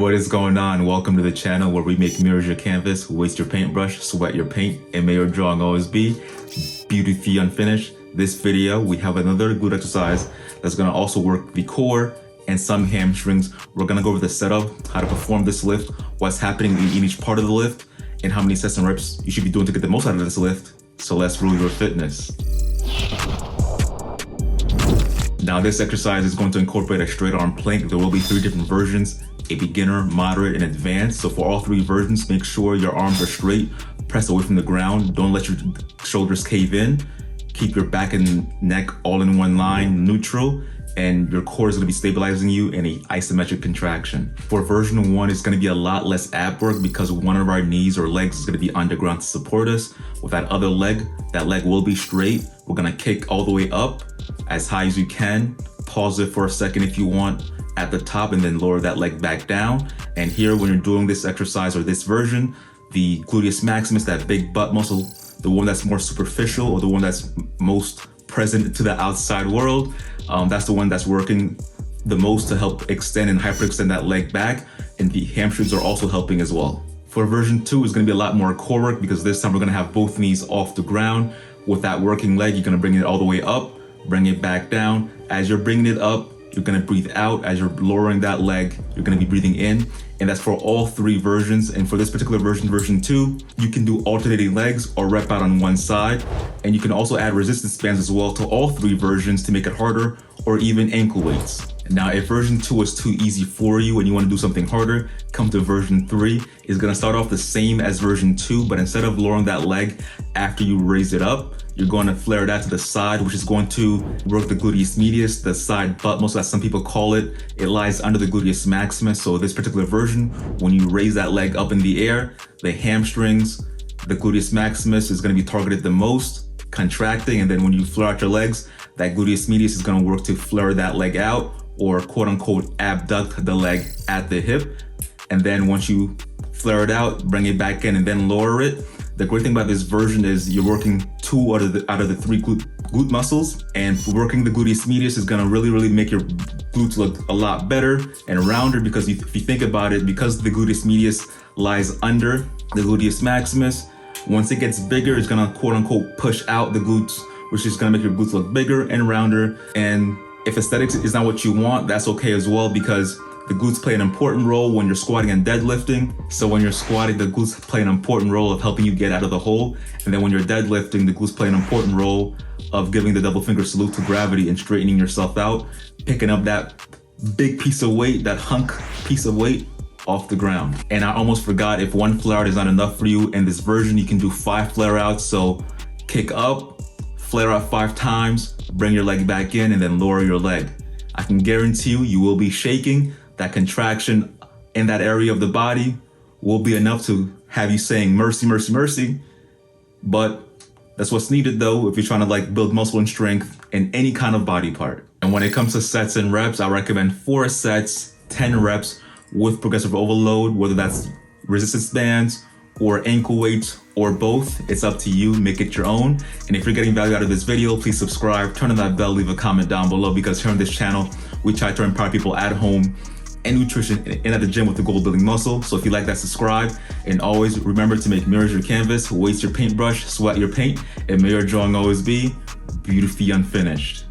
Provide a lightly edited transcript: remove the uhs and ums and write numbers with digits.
What is going on? Welcome to the channel where we make mirrors your canvas, waste your paintbrush, sweat your paint, and may your drawing always be beautifully unfinished. This video, we have another glute exercise that's gonna also work the core and some hamstrings. We're gonna go over the setup, how to perform this lift, what's happening in each part of the lift, and how many sets and reps you should be doing to get the most out of this lift. So let's rule your fitness. Now this exercise is going to incorporate a straight arm plank. There will be 3 different versions: a beginner, moderate, and advanced. So for all 3 versions, make sure your arms are straight, press away from the ground. Don't let your shoulders cave in. Keep your back and neck all in one line, neutral, and your core is gonna be stabilizing you in an isometric contraction. For version 1, it's gonna be a lot less ab work because one of our knees or legs is gonna be on the ground to support us. With that other leg, that leg will be straight. We're gonna kick all the way up as high as you can. Pause it for a second if you want at the top, and then lower that leg back down. And here, when you're doing this exercise or this version, the gluteus maximus, that big butt muscle, the one that's more superficial or the one that's most present to the outside world, that's the one that's working the most to help extend and hyperextend that leg back. And the hamstrings are also helping as well. For version 2, it's gonna be a lot more core work because this time we're gonna have both knees off the ground. With that working leg, you're gonna bring it all the way up, bring it back down. As you're bringing it up, you're gonna breathe out. As you're lowering that leg, you're gonna be breathing in. And that's for all 3 versions. And for this particular version, version 2, you can do alternating legs or rep out on one side. And you can also add resistance bands as well to all 3 versions to make it harder, or even ankle weights. Now, if version 2 is too easy for you and you wanna do something harder, come to version 3. It's gonna start off the same as version 2, but instead of lowering that leg after you raise it up, you're going to flare that to the side, which is going to work the gluteus medius, the side butt muscle, as some people call it. It lies under the gluteus maximus. So this particular version, when you raise that leg up in the air, the hamstrings, the gluteus maximus is going to be targeted the most, contracting. And then when you flare out your legs, that gluteus medius is going to work to flare that leg out, or quote unquote abduct the leg at the hip. And then once you flare it out, bring it back in and then lower it. The great thing about this version is you're working 2 out of the 3 glute muscles, and working the gluteus medius is gonna really make your glutes look a lot better and rounder, because if you think about it, because the gluteus medius lies under the gluteus maximus, once it gets bigger, it's gonna quote unquote push out the glutes, which is gonna make your glutes look bigger and rounder. And if aesthetics is not what you want, that's okay as well, because the glutes play an important role when you're squatting and deadlifting. So when you're squatting, the glutes play an important role of helping you get out of the hole. And then when you're deadlifting, the glutes play an important role of giving the double finger salute to gravity and straightening yourself out, picking up that big piece of weight, that hunk piece of weight off the ground. And I almost forgot, if 1 flare out is not enough for you, in this version, you can do 5 flare outs. So kick up, flare out 5 times, bring your leg back in, and then lower your leg. I can guarantee you will be shaking. That contraction in that area of the body will be enough to have you saying mercy, mercy, mercy. But that's what's needed though, if you're trying to build muscle and strength in any kind of body part. And when it comes to sets and reps, I recommend 4 sets, 10 reps with progressive overload, whether that's resistance bands or ankle weights or both. It's up to you, make it your own. And if you're getting value out of this video, please subscribe, turn on that bell, leave a comment down below, because here on this channel, we try to empower people at home and nutrition and at the gym with the goal of building muscle. So if you like that, subscribe. And always remember to make mirrors your canvas, waste your paintbrush, sweat your paint, and may your drawing always be beautifully unfinished.